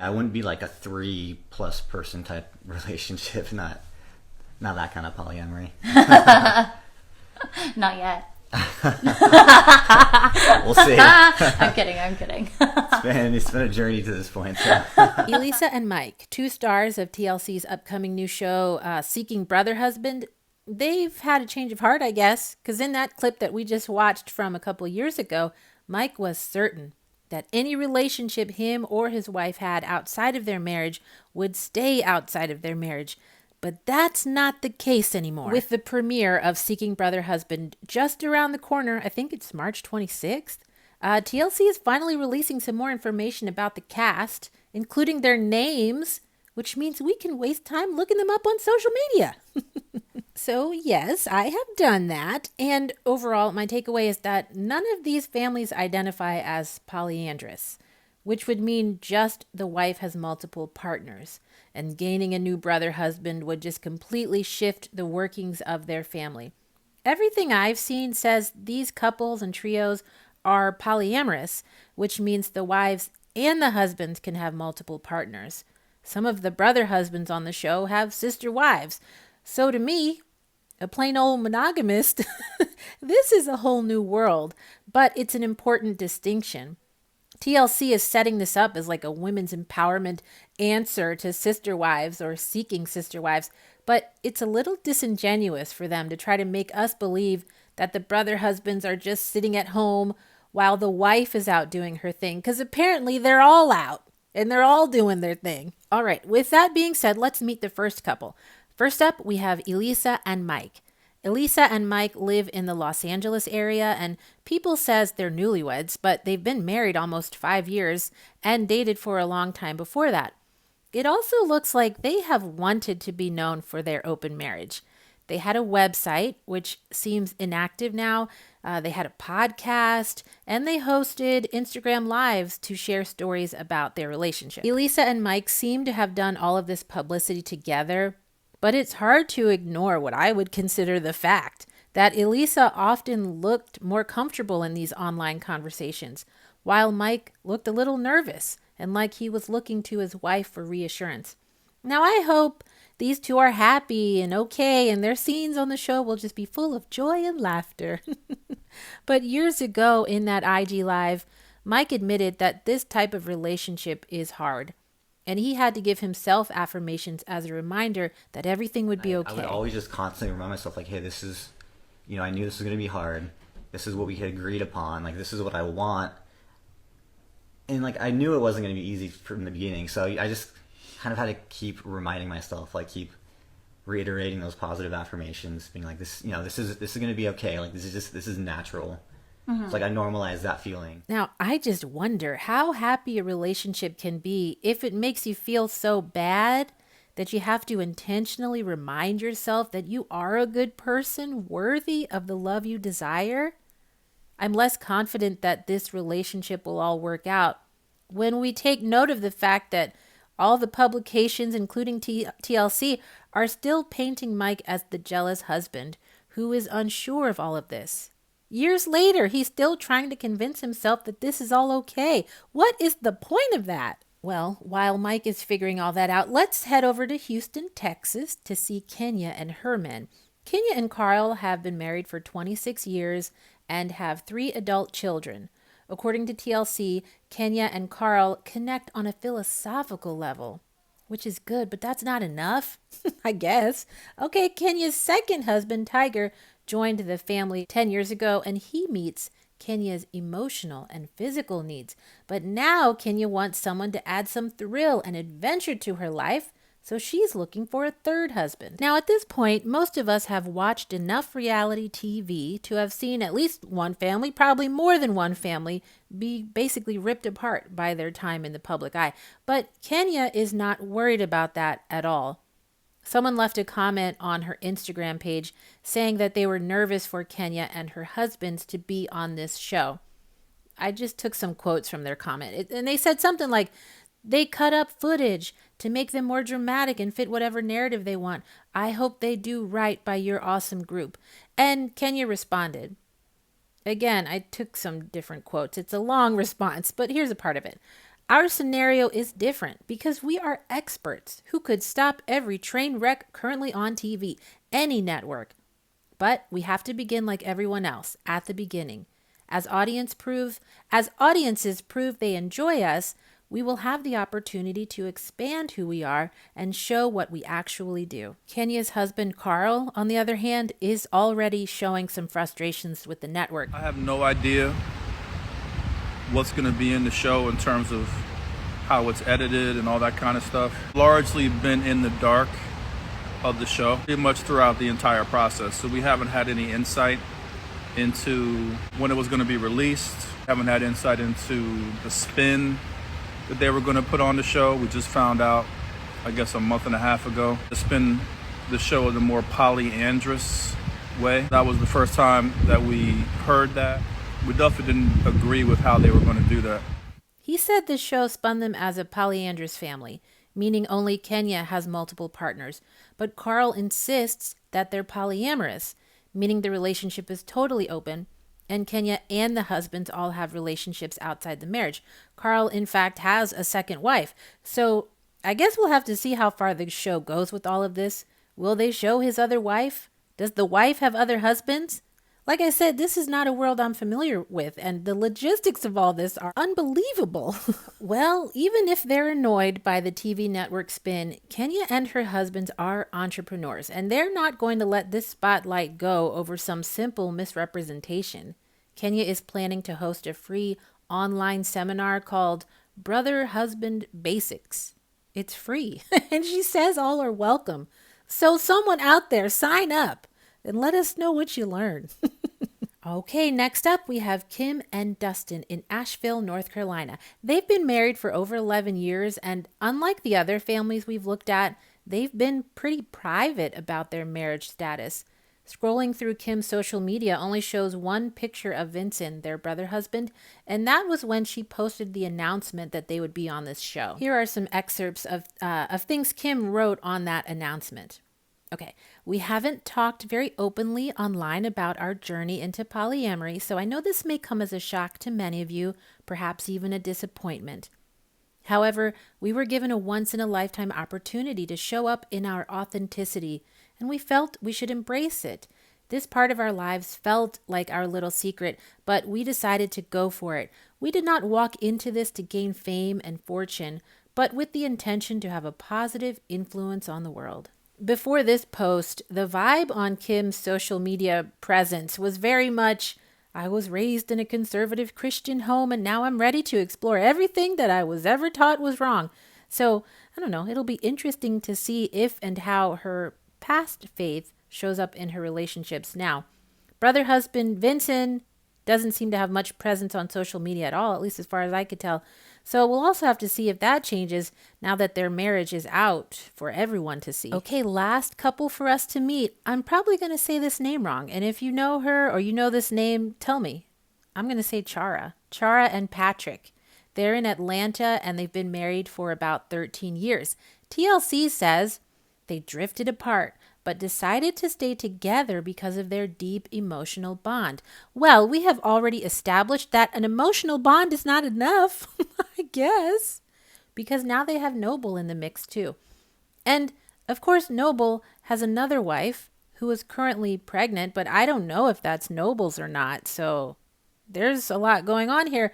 I wouldn't be like a 3+ person type relationship, not that kind of polyamory. Not yet. We'll see. I'm kidding. It's been a journey to this point. So. Elisa and Mike, 2 stars of TLC's upcoming new show, Seeking Brother Husband, they've had a change of heart, I guess, because in that clip that we just watched from a couple years ago, Mike was certain that any relationship him or his wife had outside of their marriage would stay outside of their marriage. But that's not the case anymore. With the premiere of Seeking Brother Husband just around the corner, I think it's March 26th, TLC is finally releasing some more information about the cast, including their names, which means we can waste time looking them up on social media. So yes, I have done that. And overall, my takeaway is that none of these families identify as polyandrous, which would mean just the wife has multiple partners. And gaining a new brother husband would just completely shift the workings of their family. Everything I've seen says these couples and trios are polyamorous, which means the wives and the husbands can have multiple partners. Some of the brother husbands on the show have sister wives. So to me, a plain old monogamist, this is a whole new world, but it's an important distinction. TLC is setting this up as like a women's empowerment answer to sister wives or seeking sister wives, but it's a little disingenuous for them to try to make us believe that the brother husbands are just sitting at home while the wife is out doing her thing, because apparently they're all out and they're all doing their thing. All right, with that being said, let's meet the first couple. First up, we have Elisa and Mike. Elisa and Mike live in the Los Angeles area, and people says they're newlyweds, but they've been married almost 5 years and dated for a long time before that. It also looks like they have wanted to be known for their open marriage. They had a website, which seems inactive now. They had a podcast, and they hosted Instagram Lives to share stories about their relationship. Elisa and Mike seem to have done all of this publicity together, but it's hard to ignore what I would consider the fact that Elisa often looked more comfortable in these online conversations, while Mike looked a little nervous and like he was looking to his wife for reassurance. Now, I hope these two are happy and okay, and their scenes on the show will just be full of joy and laughter. But years ago in that IG Live, Mike admitted that this type of relationship is hard. And he had to give himself affirmations as a reminder that everything would be okay. I would always just constantly remind myself, like, hey, this is, I knew this was going to be hard. This is what we had agreed upon. Like, this is what I want. And, like, I knew it wasn't going to be easy from the beginning. So I just kind of had to keep reminding myself, like, keep reiterating those positive affirmations, being like, this is going to be okay. Like, this is natural. Mm-hmm. It's like I normalize that feeling. Now, I just wonder how happy a relationship can be if it makes you feel so bad that you have to intentionally remind yourself that you are a good person worthy of the love you desire. I'm less confident that this relationship will all work out when we take note of the fact that all the publications, including TLC, are still painting Mike as the jealous husband who is unsure of all of this. Years later, he's still trying to convince himself that this is all okay. What is the point of that? Well, while Mike is figuring all that out, let's head over to Houston, Texas to see Kenya and her men. Kenya and Carl have been married for 26 years and have 3 adult children. According to TLC, Kenya and Carl connect on a philosophical level, which is good, but that's not enough, I guess. Okay, Kenya's second husband, Tiger, joined the family 10 years ago, and he meets Kenya's emotional and physical needs. But now Kenya wants someone to add some thrill and adventure to her life, so she's looking for a third husband. Now, at this point, most of us have watched enough reality TV to have seen at least one family, probably more than one family, be basically ripped apart by their time in the public eye. But Kenya is not worried about that at all. Someone left a comment on her Instagram page saying that they were nervous for Kenya and her husbands to be on this show. I just took some quotes from their comment. And they said something like, they cut up footage to make them more dramatic and fit whatever narrative they want. I hope they do right by your awesome group. And Kenya responded. Again, I took some different quotes. It's a long response, but here's a part of it. Our scenario is different because we are experts who could stop every train wreck currently on TV, any network. But we have to begin like everyone else, at the beginning. As audiences prove they enjoy us, we will have the opportunity to expand who we are and show what we actually do. Kenya's husband, Carl, on the other hand, is already showing some frustrations with the network. I have no idea what's going to be in the show in terms of how it's edited and all that kind of stuff. Largely been in the dark of the show pretty much throughout the entire process. So we haven't had any insight into when it was going to be released. Haven't had insight into the spin that they were going to put on the show. We just found out, I guess, a month and a half ago. To spin the show in a more polyandrous way. That was the first time that we heard that. We definitely didn't agree with how they were going to do that. He said the show spun them as a polyandrous family, meaning only Kenya has multiple partners. But Carl insists that they're polyamorous, meaning the relationship is totally open, and Kenya and the husbands all have relationships outside the marriage. Carl, in fact, has a second wife. So I guess we'll have to see how far the show goes with all of this. Will they show his other wife? Does the wife have other husbands? Like I said, this is not a world I'm familiar with, and the logistics of all this are unbelievable. Well, even if they're annoyed by the TV network spin, Kenya and her husbands are entrepreneurs, and they're not going to let this spotlight go over some simple misrepresentation. Kenya is planning to host a free online seminar called Brother Husband Basics. It's free, and she says all are welcome. So someone out there, sign up and let us know what you learn. Okay, next up we have Kim and Dustin in Asheville, North Carolina. They've been married for over 11 years, and unlike the other families we've looked at, they've been pretty private about their marriage status. Scrolling through Kim's social media only shows one picture of Vincent, their brother husband, and that was when she posted the announcement that they would be on this show. Here are some excerpts of things Kim wrote on that announcement. Okay, we haven't talked very openly online about our journey into polyamory, so I know this may come as a shock to many of you, perhaps even a disappointment. However, we were given a once-in-a-lifetime opportunity to show up in our authenticity, and we felt we should embrace it. This part of our lives felt like our little secret, but we decided to go for it. We did not walk into this to gain fame and fortune, but with the intention to have a positive influence on the world. Before this post, the vibe on Kim's social media presence was very much, I was raised in a conservative Christian home and now I'm ready to explore everything that I was ever taught was wrong. So, I don't know, it'll be interesting to see if and how her past faith shows up in her relationships now. Brother husband Vincent doesn't seem to have much presence on social media at all, at least as far as I could tell. So we'll also have to see if that changes now that their marriage is out for everyone to see. Okay, last couple for us to meet. I'm probably going to say this name wrong. And if you know her or you know this name, tell me. I'm going to say Chara. Chara and Patrick. They're in Atlanta and they've been married for about 13 years. TLC says they drifted apart, but decided to stay together because of their deep emotional bond. Well, we have already established that an emotional bond is not enough, I guess, because now they have Noble in the mix too. And of course, Noble has another wife who is currently pregnant, but I don't know if that's Noble's or not. So there's a lot going on here.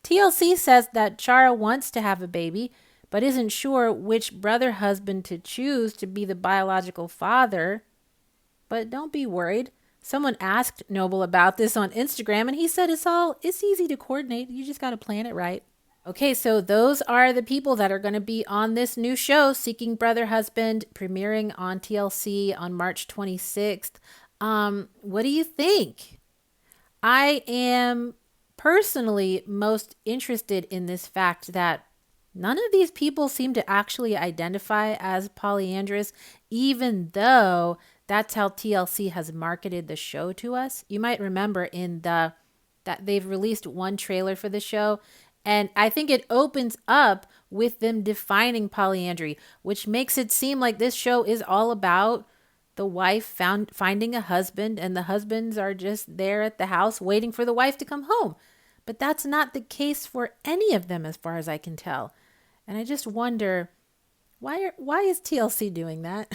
TLC says that Chara wants to have a baby, but isn't sure which brother husband to choose to be the biological father. But don't be worried. Someone asked Noble about this on Instagram, and he said it's easy to coordinate. You just got to plan it right. Okay, so those are the people that are going to be on this new show, Seeking Brother Husband, premiering on TLC on March 26th. What do you think? I am personally most interested in this fact that none of these people seem to actually identify as polyandrous, even though that's how TLC has marketed the show to us. You might remember that they've released one trailer for the show, and I think it opens up with them defining polyandry, which makes it seem like this show is all about the wife finding a husband, and the husbands are just there at the house waiting for the wife to come home. But that's not the case for any of them as far as I can tell. And I just wonder, why is TLC doing that?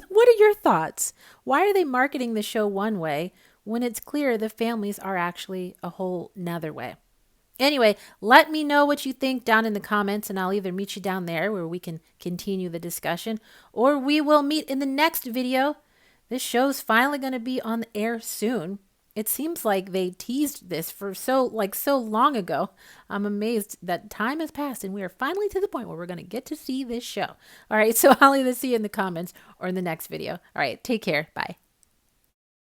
What are your thoughts? Why are they marketing the show one way when it's clear the families are actually a whole nother way? Anyway, let me know what you think down in the comments, and I'll either meet you down there where we can continue the discussion, or we will meet in the next video. This show's finally going to be on the air soon. It seems like they teased this for so long ago. I'm amazed that time has passed and we are finally to the point where we're going to get to see this show. All right, so I'll either see you in the comments or in the next video. All right, take care. Bye.